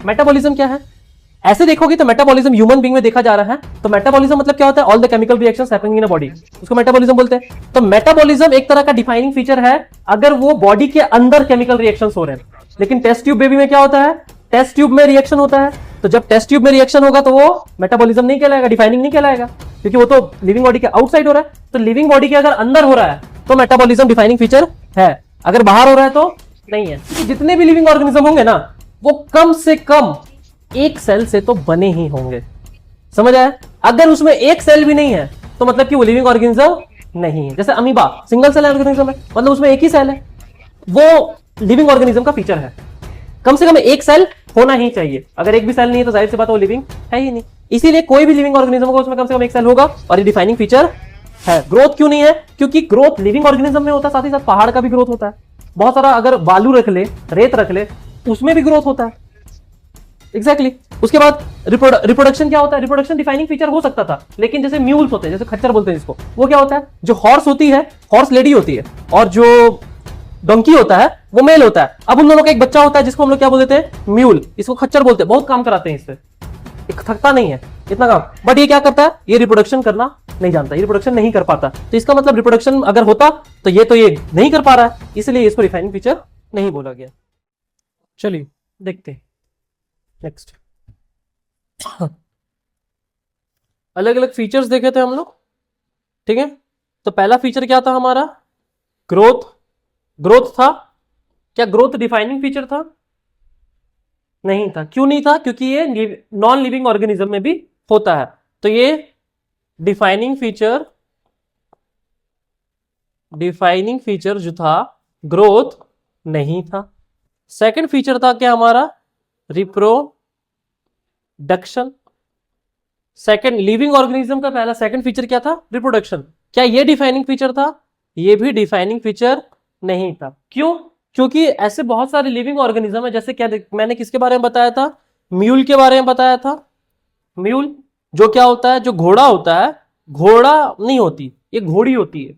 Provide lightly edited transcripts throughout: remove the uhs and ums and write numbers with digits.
Metabolism क्या है? ऐसे देखोगे तो मेटाबॉलिज्म ह्यूमन बीइंग में देखा जा रहा है, तो मेटाबॉलिज्म मतलब क्या होता है? All the chemical reactions happening in a body, उसको मेटाबॉलिज्म बोलते हैं। तो मेटाबॉलिज्म एक तरह का डिफाइनिंग फीचर है अगर वो बॉडी के अंदर केमिकल रिएक्शंस हो रहे हैं। लेकिन टेस्ट ट्यूब बेबी में क्या होता है? टेस्ट ट्यूब में रिएक्शन होता है, तो जब टेस्ट ट्यूब में रिएक्शन होगा तो वो मेटाबॉलिज्म नहीं कहलाएगा, डिफाइनिंग नहीं कहलाएगा, क्योंकि वो तो लिविंग बॉडी के आउटसाइड हो रहा है। तो लिविंग बॉडी के अगर अंदर हो रहा है तो मेटाबॉलिज्म डिफाइनिंग फीचर है, अगर बाहर हो रहा है तो नहीं है। क्योंकि जितने भी लिविंग ऑर्गेनिज्म होंगे ना, वो कम से कम एक सेल से तो बने ही होंगे, समझ आया? अगर उसमें एक सेल भी नहीं है तो मतलब कि वो लिविंग ऑर्गेनिज्म नहीं है। जैसे अमीबा सिंगल सेल ऑर्गेनिज्म है, मतलब उसमें एक ही सेल है, वो लिविंग ऑर्गेनिज्म का फीचर है। कम से कम एक सेल होना ही चाहिए, अगर एक भी सेल नहीं है तो जाहिर सी बात है वो लिविंग है ही नहीं। इसीलिए कोई भी लिविंग ऑर्गेनिज्म होगा उसमें कम से कम एक सेल होगा, और ये डिफाइनिंग फीचर है। ग्रोथ क्यों नहीं है? क्योंकि ग्रोथ लिविंग ऑर्गेनिज्म में होता है, साथ ही साथ पहाड़ का भी ग्रोथ होता है। बहुत सारा अगर बालू रख ले, रेत रख ले, उसमें भी ग्रोथ होता है। एग्जैक्टली उसके बाद रिप्रोडक्शन क्या होता है? रिप्रोडक्शन डिफाइनिंग फीचर हो सकता था, लेकिन जैसे म्यूल्स होते हैं, जैसे खच्चर बोलते हैं इसको, वो क्या होता है? जो हॉर्स होती है, हॉर्स लेडी होती है, और जो डोंकी होता है वो मेल होता है। अब उन दोनों का एक बच्चा होता है जिसको हम लोग क्या बोल देते हैं? म्यूल। इसको खच्चर बोलते हैं, बहुत काम कराते हैं इससे, थकता नहीं है इतना काम। बट ये क्या करता है? ये रिप्रोडक्शन करना नहीं जानता, ये रिप्रोडक्शन नहीं कर पाता। तो इसका मतलब रिप्रोडक्शन अगर होता तो ये नहीं कर पा रहा है, इसलिए इसको डिफाइनिंग फीचर नहीं बोला गया। चलिए देखते हैं नेक्स्ट। अलग अलग फीचर्स देखे थे हम लोग, ठीक है? तो पहला फीचर क्या था हमारा? ग्रोथ। ग्रोथ था क्या? ग्रोथ डिफाइनिंग फीचर था? नहीं था। क्यों नहीं था? क्योंकि ये नॉन लिविंग ऑर्गेनिज्म में भी होता है, तो ये डिफाइनिंग फीचर जो था ग्रोथ नहीं था। सेकंड फीचर था क्या हमारा? रिप्रोडक्शन। सेकंड लिविंग ऑर्गेनिज्म का पहला सेकंड फीचर क्या था? रिप्रोडक्शन। क्या ये डिफाइनिंग फीचर था? ये भी डिफाइनिंग फीचर नहीं था। क्यों? क्योंकि ऐसे बहुत सारे लिविंग ऑर्गेनिज्म है, जैसे क्या मैंने किसके बारे में बताया था? म्यूल के बारे में बताया था। म्यूल जो क्या होता है? जो घोड़ा होता है, घोड़ा नहीं होती, ये घोड़ी होती है।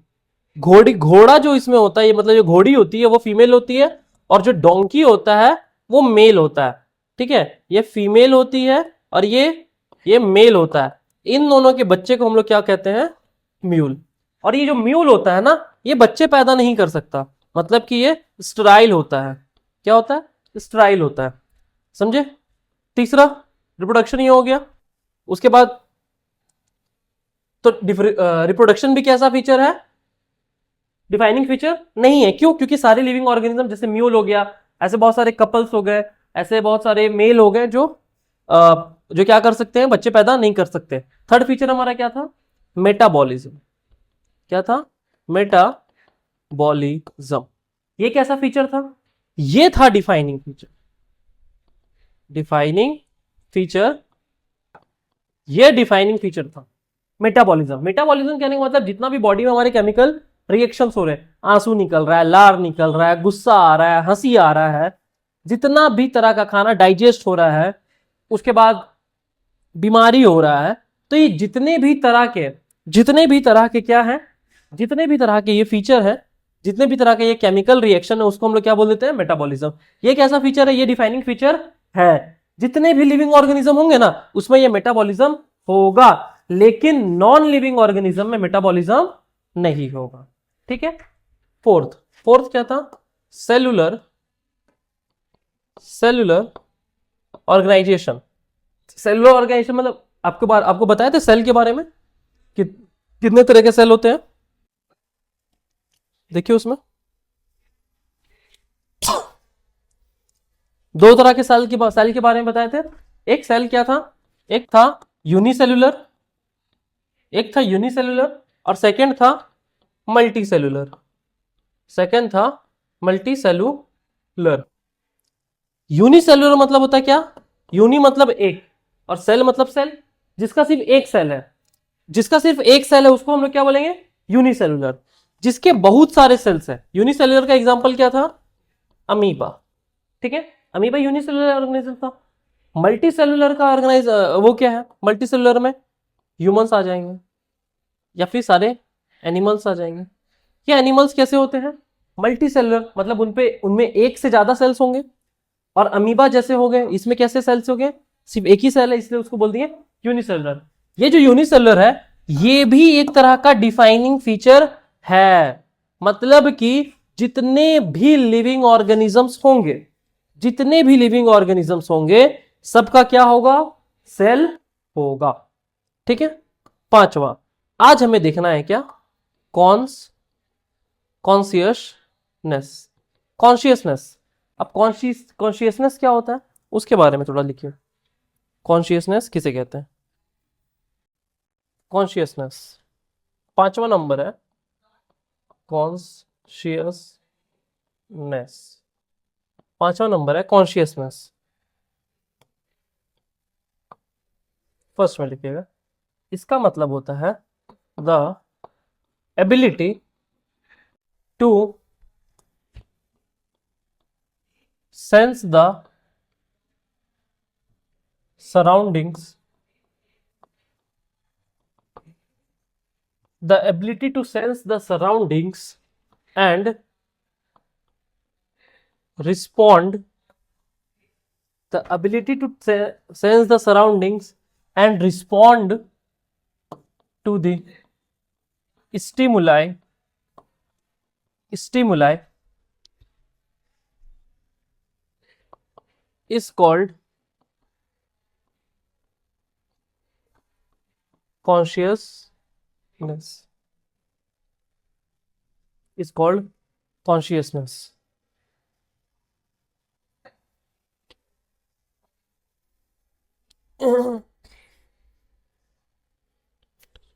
घोड़ा जो इसमें होता है, ये मतलब जो घोड़ी होती है वो फीमेल होती है, और जो डोंकी होता है वो मेल होता है, ठीक है? ये फीमेल होती है और ये मेल होता है। इन दोनों के बच्चे को हम लोग क्या कहते हैं? म्यूल। और ये जो म्यूल होता है ना, ये बच्चे पैदा नहीं कर सकता, मतलब कि ये स्टराइल होता है। क्या होता है? स्टराइल होता है, समझे? तीसरा रिप्रोडक्शन ये हो गया। उसके बाद तो रिप्रोडक्शन भी कैसा फीचर है? डिफाइनिंग फीचर नहीं है। क्यों? क्योंकि सारे लिविंग ऑर्गेनिज्म, जैसे म्यूल हो गया, ऐसे बहुत सारे कपल्स हो गए, ऐसे बहुत सारे मेल हो गए जो क्या कर सकते हैं? बच्चे पैदा नहीं कर सकते। थर्ड फीचर हमारा क्या था? मेटाबॉलिज्म। क्या था? मेटाबॉलिज्म। ये कैसा फीचर था? ये था डिफाइनिंग फीचर। ये डिफाइनिंग फीचर था मेटाबॉलिज्म। मेटाबॉलिज्म कहने का मतलब जितना भी बॉडी में हमारे केमिकल रिएक्शंस हो रहे हैं, आंसू निकल रहा है, लार निकल रहा है, गुस्सा आ रहा है, हंसी आ रहा है, जितना भी तरह का खाना डाइजेस्ट हो रहा है, उसके बाद बीमारी हो रहा है, तो ये जितने भी तरह के क्या है, जितने भी तरह के ये फीचर है, जितने भी तरह के ये केमिकल रिएक्शन है, उसको हम लोग क्या बोल देते हैं? मेटाबॉलिज्म। ये कैसा फीचर है? ये डिफाइनिंग फीचर है। जितने भी लिविंग ऑर्गेनिज्म होंगे ना, उसमें ये मेटाबॉलिज्म होगा, लेकिन नॉन लिविंग ऑर्गेनिज्म में मेटाबॉलिज्म नहीं होगा, ठीक है? फोर्थ क्या था? Cellular organisation. सेलुलर ऑर्गेनाइजेशन मतलब आपको बताया था सेल के बारे में कि कितने तरह के सेल होते हैं। देखिए उसमें दो तरह के सेल के बारे में बताए थे। एक सेल क्या था? एक था यूनिसेलुलर, और सेकंड था मल्टीसेलुलर। यूनिसेलुलर मतलब होता है क्या? यूनि मतलब एक, और सेल मतलब सेल जिसका सिर्फ एक सेल है, उसको हम लोग क्या बोलेंगे? यूनिसेलुलर। जिसके बहुत सारे सेल्स है। यूनिसेलुलर का एग्जांपल क्या था? अमीबा, ठीक है? अमीबा यूनिसेलुलर ऑर्गेनिज्म था। मल्टीसेलुलर का वो क्या है? मल्टीसेलुलर में ह्यूमंस आ जाएंगे या फिर सारे एनिमल्स आ जाएंगे। ये एनिमल्स कैसे होते हैं? मल्टीसेलुलर मतलब उनमें एक से ज्यादा सेल्स होंगे, और अमीबा जैसे हो गए, इसमें कैसे सेल्स हो गए, सिर्फ एक ही सेल है इसलिए उसको बोल दिए यूनिसेलुलर। ये जो यूनिसेलुलर है ये भी एक तरह का डिफाइनिंग फीचर है, मतलब कि जितने भी लिविंग ऑर्गेनिजम्स होंगे, जितने भी लिविंग ऑर्गेनिजम्स होंगे सबका क्या होगा, सेल होगा। ठीक है। पांचवा, आज हमें देखना है क्या, कॉन्शियसनेस। कॉन्शियसनेस, अब कॉन्शियसनेस क्या होता है उसके बारे में थोड़ा लिखिए। कॉन्शियसनेस किसे कहते हैं, कॉन्शियसनेस, पांचवा नंबर है कॉन्शियसनेस, पांचवा नंबर है कॉन्शियसनेस। फर्स्ट में लिखिएगा, इसका मतलब होता है the ability to sense the surroundings, the ability to sense the surroundings and respond, the ability to sense the surroundings and respond to the stimuli is called consciousness, is called consciousness।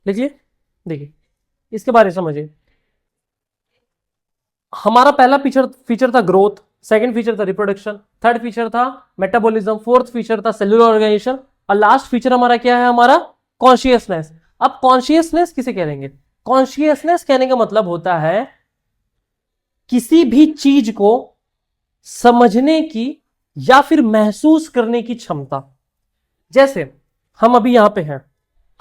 लिखिए, देखिए इसके बारे में समझिए। हमारा पहला feature था growth, second feature था रिप्रोडक्शन, थर्ड फीचर था मेटाबॉलिज्म, फोर्थ फीचर था सेलुलर ऑर्गेनाइजेशन, और लास्ट फीचर हमारा क्या है, हमारा कॉन्शियसनेस। अब कॉन्शियसनेस किसे कहेंगे, कॉन्शियसनेस कहने का मतलब होता है किसी भी चीज को समझने की या फिर महसूस करने की क्षमता। जैसे हम अभी यहां पे हैं,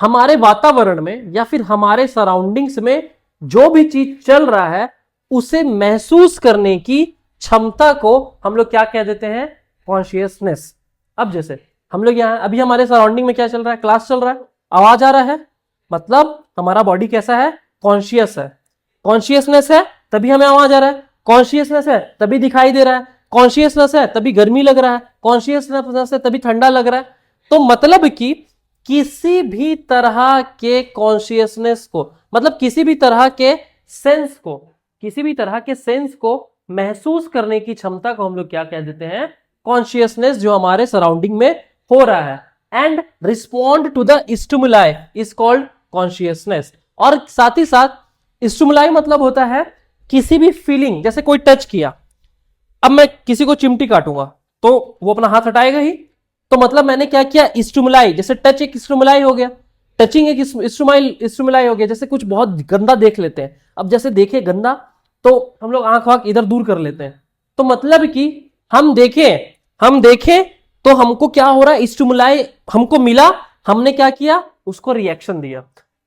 हमारे वातावरण में या फिर हमारे सराउंडिंग्स में जो भी चीज चल रहा है उसे महसूस करने की क्षमता को हम लोग क्या कह देते हैं, कॉन्शियसनेस। अब जैसे हम लोग यहां अभी हमारे सराउंडिंग में क्या चल रहा है, क्लास चल रहा है, आवाज आ रहा है, मतलब हमारा बॉडी कैसा है, कॉन्शियस है। कॉन्शियसनेस है तभी हमें आवाज आ रहा है, कॉन्शियसनेस है तभी दिखाई दे रहा है, कॉन्शियसनेस है तभी गर्मी लग रहा है, कॉन्शियसनेस है तभी ठंडा लग रहा है। तो मतलब कि किसी भी तरह के कॉन्शियसनेस को, मतलब किसी भी तरह के सेंस को, किसी भी तरह के सेंस को महसूस करने की क्षमता को हम लोग क्या कह देते हैं, कॉन्शियसनेस, जो हमारे सराउंडिंग में हो रहा है। And respond to the stimuli is called consciousness. और साथ ही साथ स्टिमुलाई मतलब होता है किसी भी फीलिंग, जैसे कोई टच किया, अब मैं किसी को चिमटी काटूंगा तो वो अपना हाथ हटाएगा ही, तो मतलब मैंने क्या किया, स्टिमुलाई, जैसे टच एक स्टिमुलाई हो गया, टचिंग एक स्टिमुलाई हो गया। जैसे कुछ बहुत गंदा देख लेते हैं, अब जैसे देखे गंदा तो हम लोग आंख वाँख इधर दूर कर लेते हैं, तो मतलब कि हम देखें तो हमको क्या हो रहा है, स्टिमुलाई हमको मिला, हमने क्या किया, उसको रिएक्शन दिया।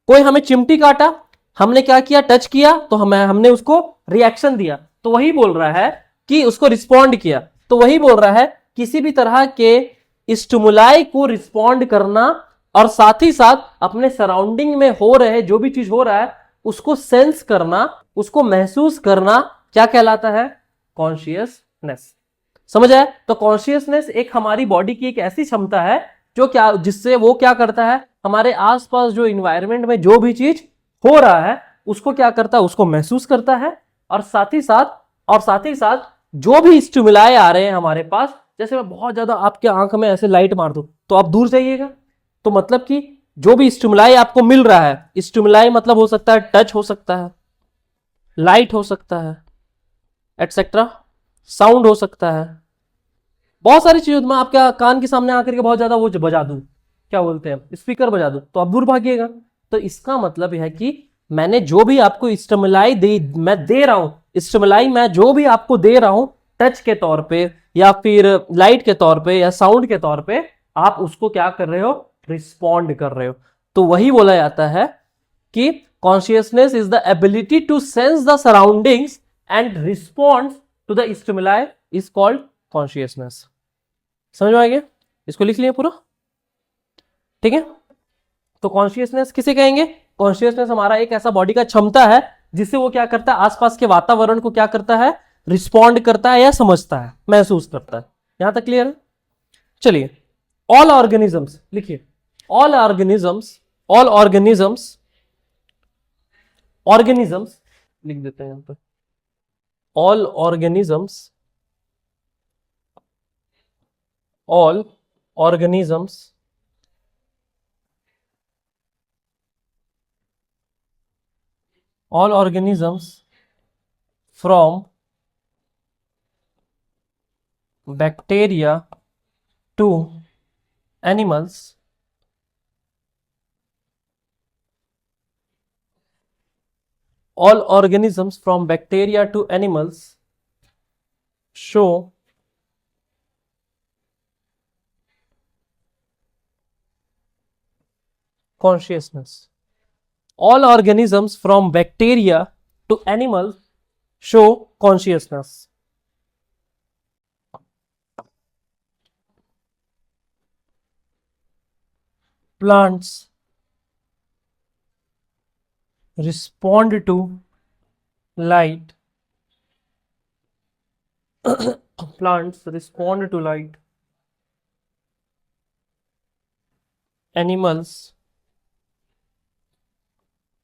कोई हमें चिमटी काटा, हमने क्या किया, टच किया, तो हमने उसको रिएक्शन दिया, तो वही बोल रहा है कि उसको रिस्पॉन्ड किया। तो वही बोल रहा है किसी भी तरह के स्टिमुलाई को रिस्पॉन्ड करना और साथ ही साथ अपने सराउंडिंग में हो रहे जो भी चीज हो रहा है उसको सेंस करना, उसको महसूस करना, क्या कहलाता है, कॉन्शियसनेस। समझ आया? तो कॉन्शियसनेस एक हमारी बॉडी की एक ऐसी क्षमता है जो क्या, जिससे वो क्या करता है, हमारे आसपास जो इन्वायरमेंट में जो भी चीज हो रहा है उसको क्या करता है, उसको महसूस करता है। और साथ ही साथ जो भी स्टिमुलाई आ रहे हैं हमारे पास, जैसे मैं बहुत ज्यादा आपके आंख में ऐसे लाइट मार दूं तो आप दूर जाइएगा, तो मतलब कि जो भी स्टिमुलाई आपको मिल रहा है, स्टिमुलाई मतलब हो सकता है टच हो सकता है, लाइट हो सकता है, एटसेट्रा, साउंड हो सकता है, बहुत सारी चीजें। मैं आपके कान के सामने आकर के बहुत ज्यादा वो बजा दूं, क्या बोलते हैं, स्पीकर बजा दूं, तो आप दूर भागिएगा। तो इसका मतलब यह है कि मैंने जो भी आपको स्टिमुलाई मैं दे रहा हूं, स्टिमुलाई मैं जो भी आपको दे रहा हूं टच के तौर पे या फिर लाइट के तौर पे या साउंड के तौर पे, आप उसको क्या कर रहे हो, रिस्पॉन्ड कर रहे हो। तो वही बोला जाता है कि consciousness is the ability to sense the surroundings and respond to the stimuli is called consciousness. समझ में आ गया? इसको लिख लिया पूरा, ठीक है। तो कॉन्शियसनेस किसे कहेंगे? कॉन्शियसनेस हमारा एक ऐसा बॉडी का क्षमता है जिससे वो क्या करता है, आसपास के वातावरण को क्या करता है, रिस्पॉन्ड करता है या समझता है, महसूस करता है। यहां तक क्लियर है? चलिए, ऑल ऑर्गेनिजम्स लिखिए, all organisms, all organisms, organisms लिख देते हैं यहां पर, all organisms, all organisms all organisms from bacteria to animals all organisms from bacteria to animals show consciousness. All organisms from bacteria to animals show consciousness. Plants respond to light. Plants respond to light. Animals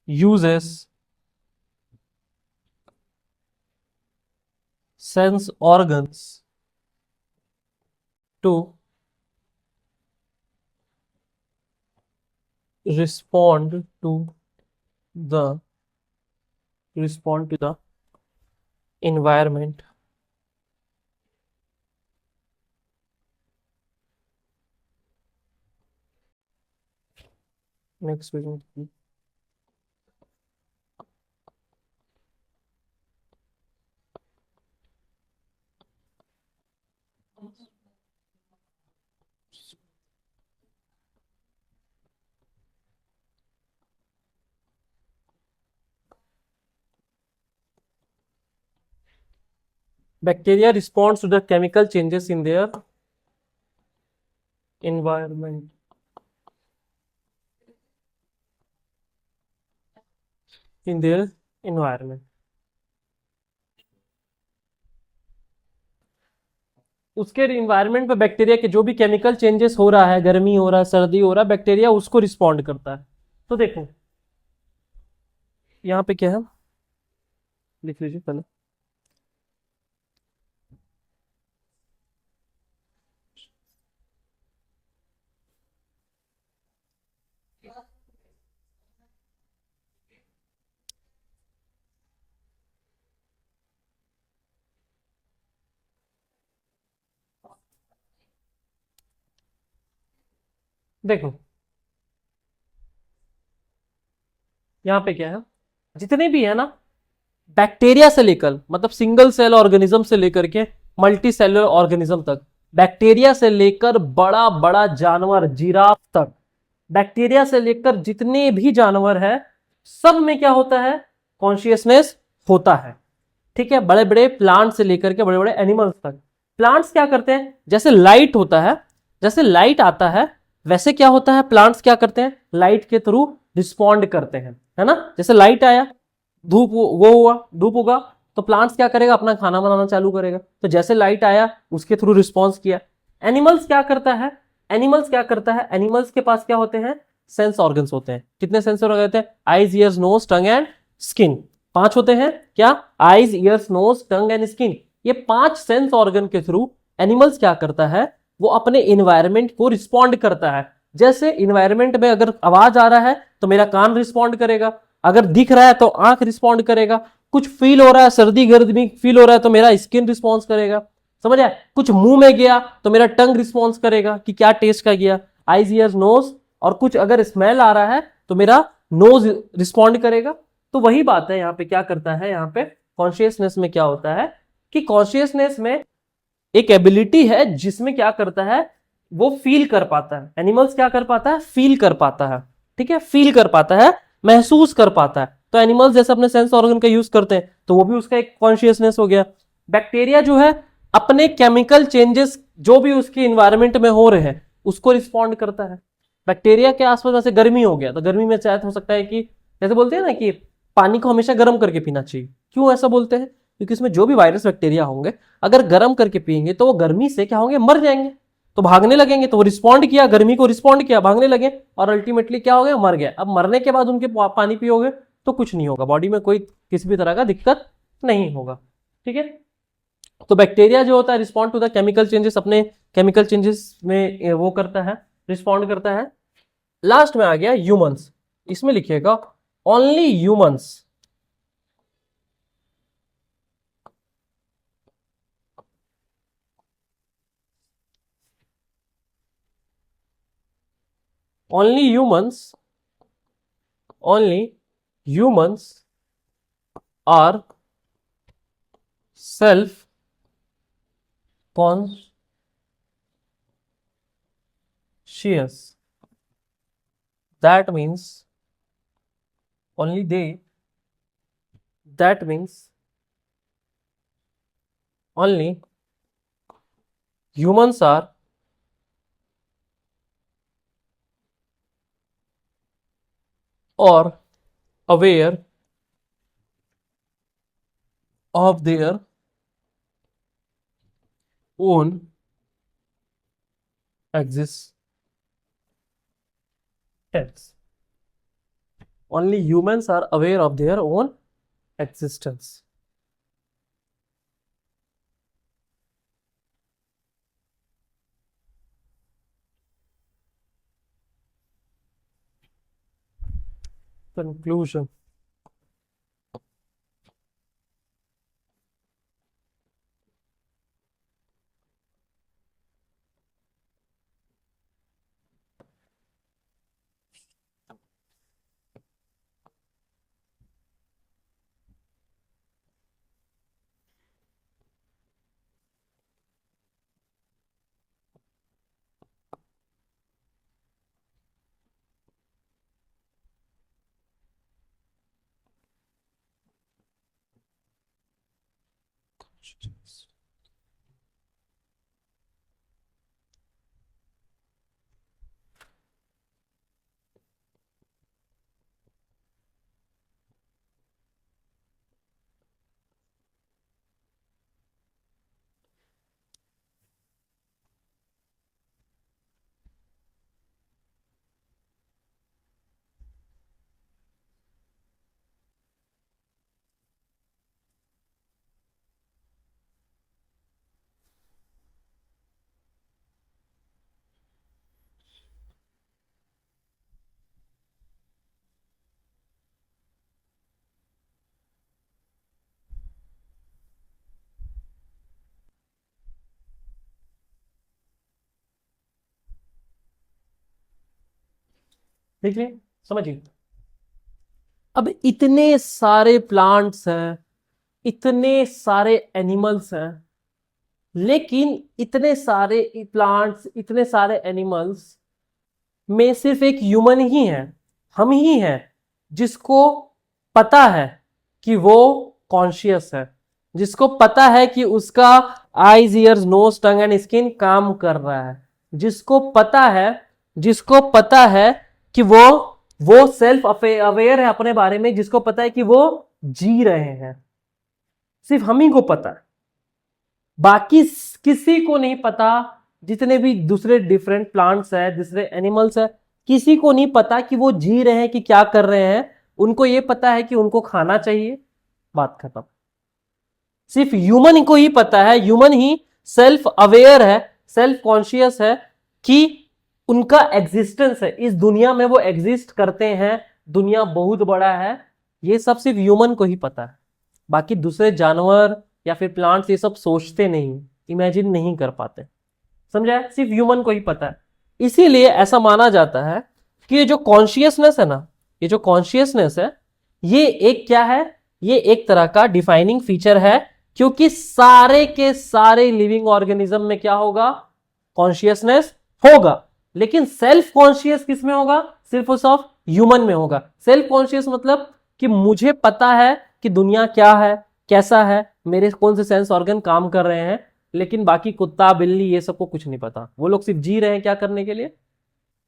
uses sense organs to respond to the environment. Next question. Bacteria responds to the chemical changes in their environment. In their environment. उसके environment पे bacteria के जो भी chemical changes हो रहा है, गर्मी हो रहा है, सर्दी हो रहा है, बैक्टीरिया उसको रिस्पॉन्ड करता है। तो देखो यहां पे क्या है, लिख लीजिए पहले। देखो यहां पे क्या है, जितने भी है ना बैक्टीरिया से लेकर, मतलब सिंगल सेल ऑर्गेनिज्म से लेकर के मल्टी सेलुलर ऑर्गेनिज्म तक, बैक्टीरिया से लेकर बड़ा बड़ा जानवर जिराफ तक, बैक्टीरिया से लेकर जितने भी जानवर है सब में क्या होता है, कॉन्शियसनेस होता है। ठीक है, बड़े बड़े प्लांट से लेकर के बड़े बड़े एनिमल्स तक। प्लांट्स क्या करते हैं, जैसे लाइट होता है, जैसे लाइट आता है वैसे क्या होता है, प्लांट्स क्या करते हैं, लाइट के थ्रू रिस्पॉन्ड करते हैं, है ना। जैसे लाइट आया, धूप वो हुआ, धूप होगा तो प्लांट्स क्या करेगा, अपना खाना बनाना चालू करेगा। तो जैसे लाइट आया उसके थ्रू रिस्पॉन्स किया। एनिमल्स क्या करता है, एनिमल्स क्या करता है, एनिमल्स के पास क्या होते हैं, सेंस ऑर्गन्स होते हैं। कितने सेंस ऑर्गन होते हैं, eyes, ears, nose, tongue and skin. 5 होते हैं क्या, eyes, ears, nose, tongue and skin. ये 5 सेंस ऑर्गन के थ्रू एनिमल्स क्या करता है, वो अपने इन्वायरमेंट को रिस्पॉन्ड करता है। जैसे इन्वायरमेंट में अगर आवाज आ रहा है तो मेरा कान रिस्पॉन्ड करेगा, अगर दिख रहा है तो आंख रिस्पॉन्ड करेगा, कुछ फील हो रहा है, सर्दी गर्मी फील हो रहा है तो मेरा स्किन रिस्पॉन्स करेगा, समझ आया। कुछ मुंह में गया तो मेरा टंग रिस्पॉन्स करेगा कि क्या टेस्ट का गया, आईज, ईयर्स, नोज। और कुछ अगर स्मेल आ रहा है तो मेरा नोज रिस्पॉन्ड करेगा। तो वही बात है, यहाँ पे क्या करता है, यहाँ पे कॉन्शियसनेस में क्या होता है कि कॉन्शियसनेस में एक एबिलिटी है जिसमें क्या करता है, वो फील कर पाता है। एनिमल्स क्या कर पाता है, फील कर पाता है। ठीक है, फील कर पाता है, महसूस कर पाता है। तो एनिमल्स जैसे अपने सेंस ऑर्गन का यूज करते हैं तो वो भी उसका एक कॉन्शियसनेस हो गया। बैक्टीरिया जो है अपने केमिकल चेंजेस जो भी उसके इन्वायरमेंट में हो रहे हैं उसको रिस्पॉन्ड करता है। बैक्टीरिया के आसपास जैसे गर्मी हो गया तो गर्मी में शायद हो सकता है कि जैसे बोलते हैं ना कि पानी को हमेशा गर्म करके पीना चाहिए। क्यों ऐसा बोलते हैं? क्योंकि इसमें जो भी वायरस बैक्टीरिया होंगे अगर गर्म करके पिएंगे तो वो गर्मी से क्या होंगे, मर जाएंगे, तो भागने लगेंगे। तो वो रिस्पॉन्ड किया, गर्मी को रिस्पॉन्ड किया, भागने लगे और अल्टीमेटली क्या हो गया, मर गया। अब मरने के बाद उनके पानी पियोगे तो कुछ नहीं होगा, बॉडी में कोई किसी भी तरह का दिक्कत नहीं होगा। ठीक है, तो बैक्टीरिया जो होता है respond to the chemical changes, अपने केमिकल चेंजेस में वो करता है, रिस्पॉन्ड करता है। लास्ट में आ गया ह्यूमंस, इसमें लिखिएगा only humans only humans only humans are self conscious. That means only they, that means only humans are or aware of their own existence. Only humans are aware of their own existence. Conclusion. देखिए, समझिए, अब इतने सारे plants हैं, इतने सारे animals हैं, लेकिन इतने सारे प्लांट्स, इतने एनिमल्स में सिर्फ एक ह्यूमन ही है, हम ही हैं जिसको पता है कि वो कॉन्शियस है, जिसको पता है कि उसका eyes, ears, nose, tongue and skin काम कर रहा है, जिसको पता है कि वो सेल्फ अवेयर है अपने बारे में, जिसको पता है कि वो जी रहे हैं। सिर्फ हम ही को पता है, बाकी किसी को नहीं पता। जितने भी दूसरे डिफरेंट प्लांट्स है, दूसरे एनिमल्स है, किसी को नहीं पता कि वो जी रहे हैं कि क्या कर रहे हैं। उनको ये पता है कि उनको खाना चाहिए, बात खत्म। सिर्फ ह्यूमन को ही पता है, ह्यूमन ही सेल्फ अवेयर है, सेल्फ कॉन्शियस है कि उनका एग्जिस्टेंस है, इस दुनिया में वो एग्जिस्ट करते हैं, दुनिया बहुत बड़ा है। ये सब सिर्फ ह्यूमन को ही पता है, बाकी दूसरे जानवर या फिर प्लांट्स ये सब सोचते नहीं, इमेजिन नहीं कर पाते। समझा? सिर्फ ह्यूमन को ही पता है। इसीलिए ऐसा माना जाता है कि ये जो कॉन्शियसनेस है ना, ये जो कॉन्शियसनेस है, ये एक क्या है, ये एक तरह का डिफाइनिंग फीचर है, क्योंकि सारे के सारे लिविंग ऑर्गेनिज्म में क्या होगा, कॉन्शियसनेस होगा। लेकिन सेल्फ कॉन्शियस किस में होगा, सिर्फ और सिर्फ ह्यूमन में होगा। सेल्फ कॉन्शियस मतलब कि मुझे पता है कि दुनिया क्या है, कैसा है, मेरे कौन से सेंस ऑर्गन काम कर रहे हैं, लेकिन बाकी कुत्ता बिल्ली ये सबको कुछ नहीं पता, वो लोग सिर्फ जी रहे हैं क्या करने के लिए,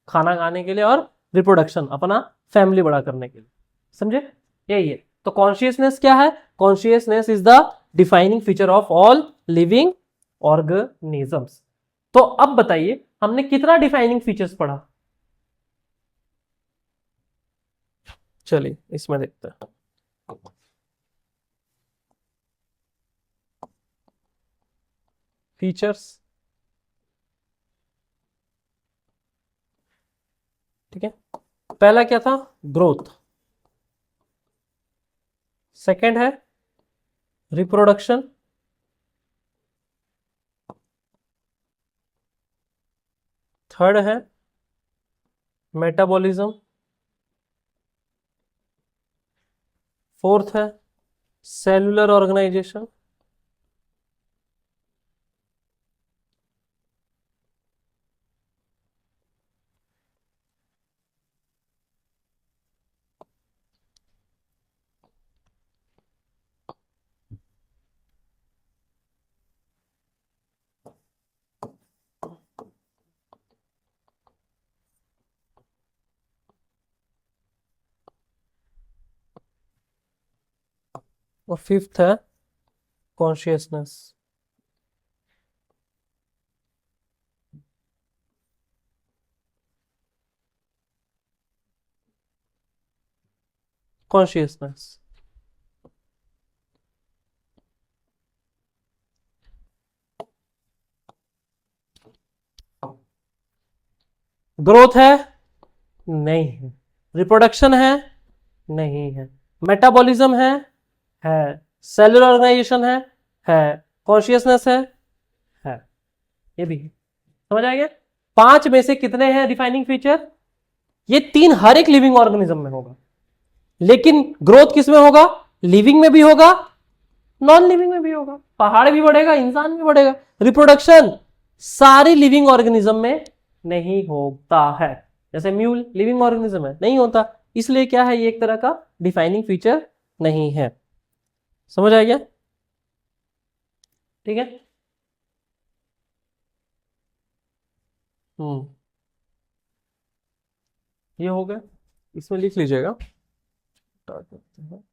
खाना खाने के लिए और रिप्रोडक्शन, अपना फैमिली बड़ा करने के लिए। समझे? यही है। तो कॉन्शियसनेस क्या है? Consciousness is the defining feature of all living organisms. तो अब बताइए हमने कितना डिफाइनिंग फीचर्स पढ़ा? चलिए इसमें देखते हैं। फीचर्स, ठीक है। पहला क्या था? ग्रोथ। सेकंड है रिप्रोडक्शन। थर्ड है मेटाबॉलिज्म। फोर्थ है सेलुलर ऑर्गेनाइजेशन। और फिफ्थ है कॉन्शियसनेस। कॉन्शियसनेस। ग्रोथ है? नहीं है। रिप्रोडक्शन है? नहीं है। मेटाबॉलिज्म है। सेलुलर ऑर्गेनाइजेशन है। कॉन्शियसनेस है। ये भी है। समझ आ गया? पांच में से कितने हैं डिफाइनिंग फीचर? ये तीन हर एक लिविंग ऑर्गेनिज्म में होगा, लेकिन ग्रोथ किस में होगा? लिविंग में भी होगा, नॉन लिविंग में भी होगा। पहाड़ भी बढ़ेगा, इंसान भी बढ़ेगा। रिप्रोडक्शन सारी लिविंग ऑर्गेनिज्म में नहीं होता है। जैसे म्यूल लिविंग ऑर्गेनिज्म है, नहीं होता, इसलिए क्या है, ये एक तरह का डिफाइनिंग फीचर नहीं है। समझ आ गया? ठीक है। हम्म, ये हो गया। इसमें लिख लीजिएगा। स्टार्ट करते हैं।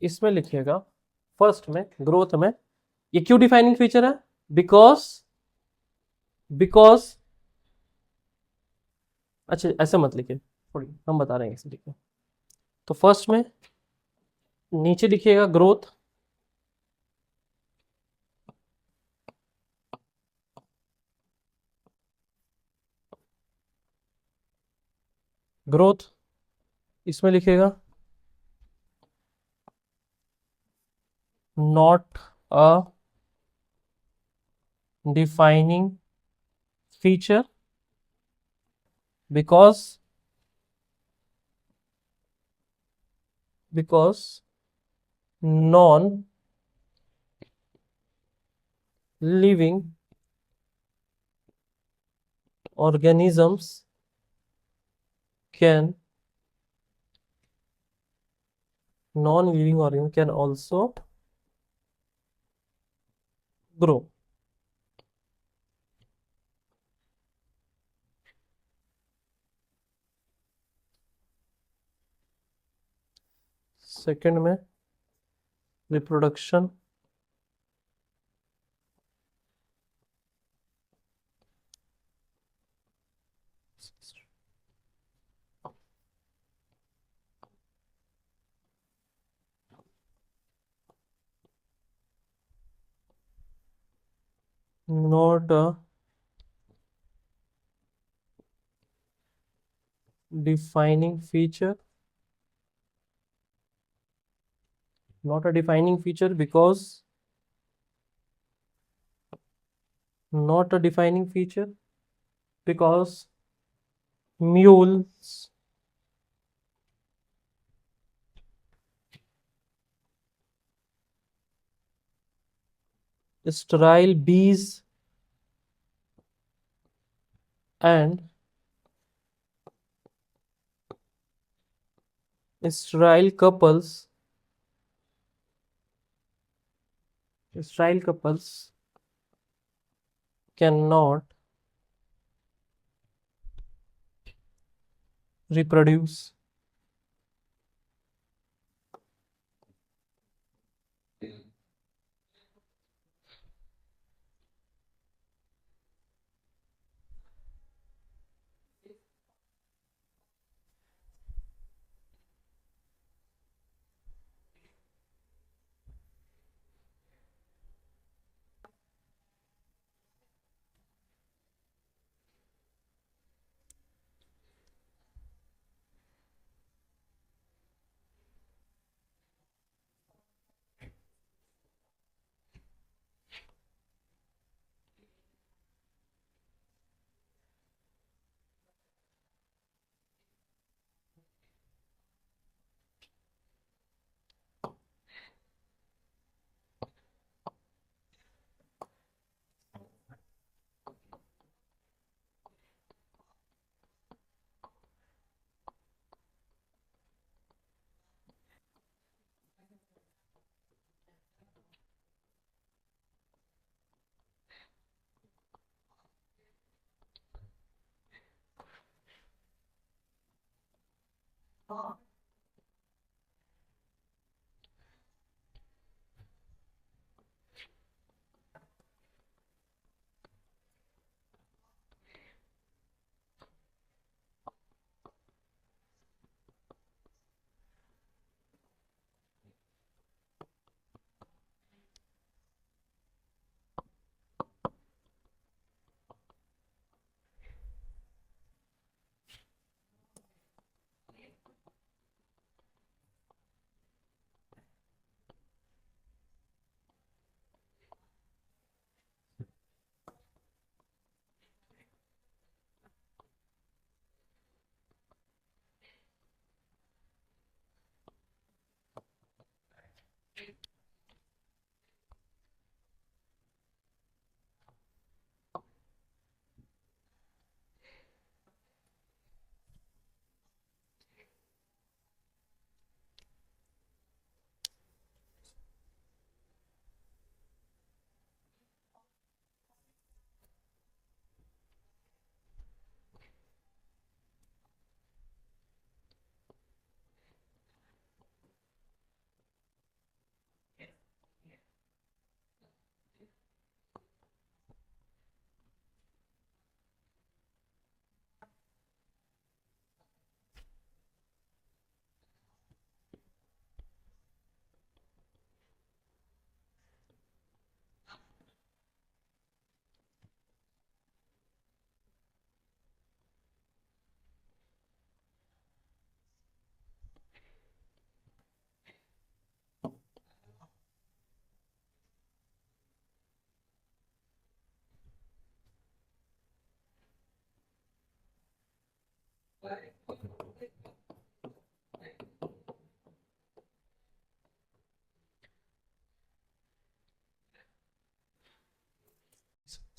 इसमें लिखिएगा फर्स्ट में, ग्रोथ में, ये क्यों डिफाइनिंग फीचर है? बिकॉज बिकॉज अच्छा ऐसे मत लिखिए, थोड़ी हम बता रहे हैं ऐसे लिखिए। तो फर्स्ट में नीचे लिखिएगा ग्रोथ। ग्रोथ इसमें लिखिएगा not a defining feature because non living organisms can non-living organism can also grow. Second में reproduction, not a defining feature not a defining feature because not a defining feature because mules sterile bees and sterile couples cannot reproduce.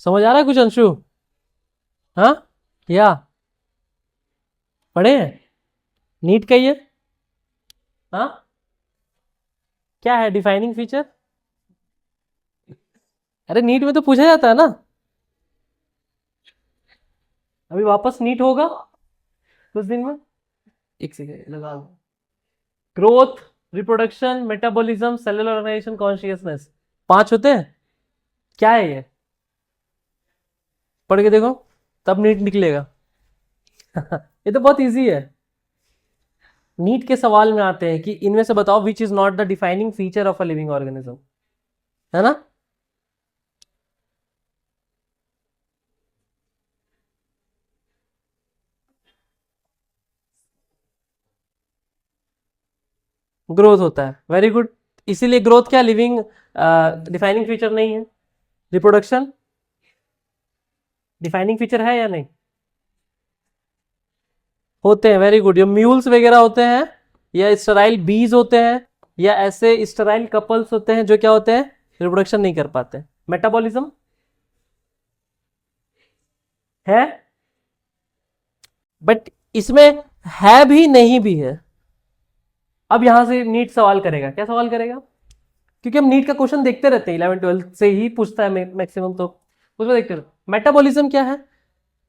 समझ आ रहा है कुछ अंशु? हाँ, या पढ़े हैं NEET का ये? हाँ, क्या है डिफाइनिंग फीचर? अरे नीट में तो पूछा जाता है ना। अभी वापस नीट होगा कुछ दिन में। एक सेकेंड लगा। Growth, reproduction, metabolism, cellular organization, consciousness, 5 होते हैं। क्या है ये? पढ़ के देखो तब नीट निकलेगा। ये तो बहुत इजी है। नीट के सवाल में आते हैं कि इनमें से बताओ which is not the defining feature of a living organism, है ना। ग्रोथ होता है, वेरी गुड। इसीलिए ग्रोथ क्या लिविंग डिफाइनिंग फीचर नहीं है? रिप्रोडक्शन डिफाइनिंग फीचर है या नहीं? होते हैं, वेरी गुड। ये म्यूल्स वगैरह होते हैं या स्टेराइल बीज होते हैं या ऐसे स्टेराइल कपल्स होते हैं जो क्या होते हैं, रिप्रोडक्शन नहीं कर पाते। मेटाबॉलिज्म है, बट इसमें है भी नहीं भी है। अब यहां से नीट सवाल करेगा, क्या सवाल करेगा? क्योंकि हम नीट का क्वेश्चन देखते रहते हैं, 11-12 से ही पूछता है मैक्सिमम, तो उसमें देखते रहते। मेटाबॉलिज्म क्या है?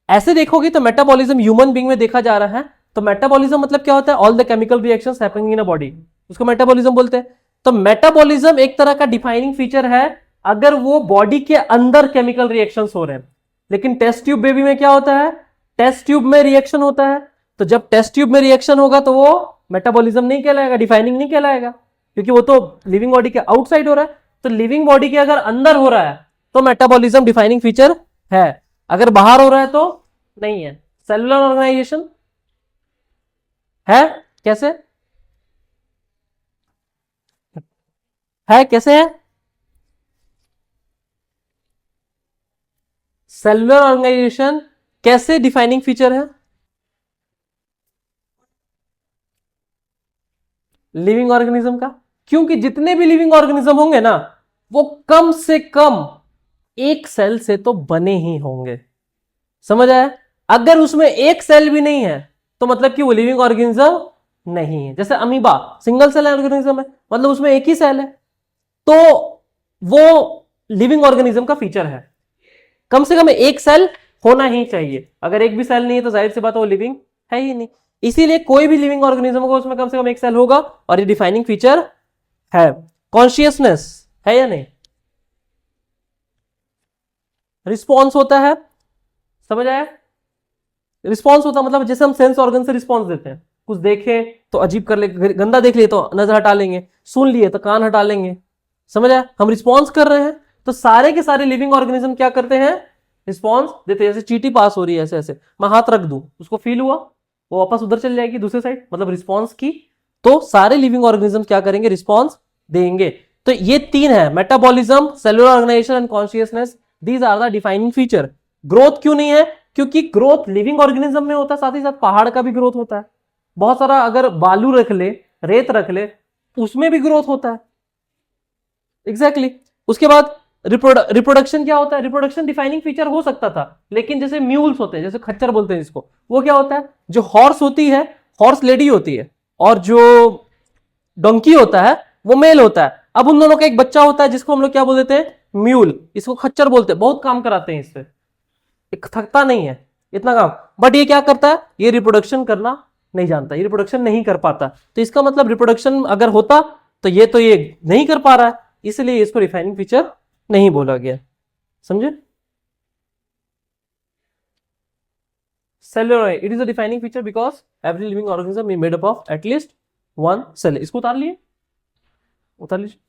ऐसे देखोगे तो मेटाबॉलिज्म ह्यूमन बीइंग में देखा जा रहा है। तो मेटाबॉलिज्म मतलब क्या होता है? All the chemical reactions happening in a body, उसको मेटाबॉलिज्म बोलते हैं। तो मेटाबॉलिज्म एक तरह का डिफाइनिंग फीचर है अगर वो बॉडी के अंदर केमिकल रिएक्शंस हो रहे हैं। लेकिन टेस्ट ट्यूब बेबी में क्या होता है? टेस्ट ट्यूब में रिएक्शन होता है। तो जब टेस्ट ट्यूब में रिएक्शन होगा तो वो मेटाबॉलिज्म नहीं कहलाएगा, डिफाइनिंग नहीं कहलाएगा, क्योंकि वो तो लिविंग बॉडी के आउटसाइड हो रहा है। तो लिविंग बॉडी के अगर अंदर हो रहा है तो मेटाबॉलिज्म डिफाइनिंग फीचर है, अगर बाहर हो रहा है तो नहीं है। सेलुलर ऑर्गेनाइजेशन है, कैसे है? कैसे है? सेलुलर ऑर्गेनाइजेशन कैसे डिफाइनिंग फीचर है? लिविंग ऑर्गेनिज्म का, क्योंकि जितने भी लिविंग ऑर्गेनिज्म होंगे ना वो कम से कम एक सेल से तो बने ही होंगे। समझ आया? अगर उसमें एक सेल भी नहीं है तो मतलब कि वो लिविंग ऑर्गेनिज्म नहीं है। जैसे अमीबा सिंगल सेल ऑर्गेनिज्म है, मतलब उसमें एक ही सेल है, तो वो लिविंग ऑर्गेनिज्म का फीचर है। कम से कम एक सेल होना ही चाहिए, अगर एक भी सेल नहीं है तो जाहिर सी बात है वो लिविंग है ही नहीं। इसीलिए कोई भी लिविंग ऑर्गेनिज्म होगा उसमें कम से कम एक सेल होगा, और ये डिफाइनिंग फीचर है। कॉन्शियसनेस है या नहीं? रिस्पॉन्स होता है, समझ आया? रिस्पॉन्स होता मतलब जैसे हम सेंस ऑर्गन से रिस्पॉन्स देते हैं, कुछ देखे तो अजीब कर ले, गंदा देख लिए तो नजर हटा लेंगे, सुन लिए तो कान हटा लेंगे। समझ आया? हम रिस्पॉन्स कर रहे हैं, तो सारे के सारे लिविंग ऑर्गेनिज्म क्या करते हैं? रिस्पॉन्स देते हैं। जैसे चींटी पास हो रही है, ऐसे ऐसे मैं हाथ रख दूं, उसको फील हुआ, वो वापस उधर चल जाएगी दूसरे साइड, मतलब रिस्पॉन्स की। तो सारे लिविंग ऑर्गेनिज्म क्या करेंगे? रिस्पॉन्स देंगे। तो ये तीन है, metabolism, cellular organization and consciousness. These are the defining feature. Growth क्यों नहीं है? क्योंकि ग्रोथ लिविंग ऑर्गेनिज्म में होता है, साथ ही साथ पहाड़ का भी ग्रोथ होता है। बहुत सारा अगर बालू रख ले, रेत रख ले, उसमें भी ग्रोथ होता है। एग्जैक्टली उसके बाद रिप्रोडक्शन क्या होता है? रिप्रोडक्शन डिफाइनिंग फीचर हो सकता था, लेकिन जैसे म्यूल्स होते हैं, जैसे खच्चर बोलते हैं जिसको, वो क्या होता है? जो हॉर्स होती है, हॉर्स लेडी होती है, और जो डोंकी होता है वो मेल होता है। अब उन दोनों का एक बच्चा होता है जिसको हम लोग क्या बोल देते हैं? म्यूल। इसको खच्चर बोलते हैं, बहुत काम कराते हैं इससे, थकता नहीं है इतना काम। बट ये क्या करता है? ये रिप्रोडक्शन करना नहीं जानता, ये रिप्रोडक्शन नहीं कर पाता। तो इसका मतलब रिप्रोडक्शन अगर होता तो ये नहीं कर पा रहा है, इसलिए इसको डिफाइनिंग फीचर नहीं बोला गया। समझे? Cellular, it is a defining feature because every living organism is made up of at least one cell. इसको उतार लिए, उतार लीजिए।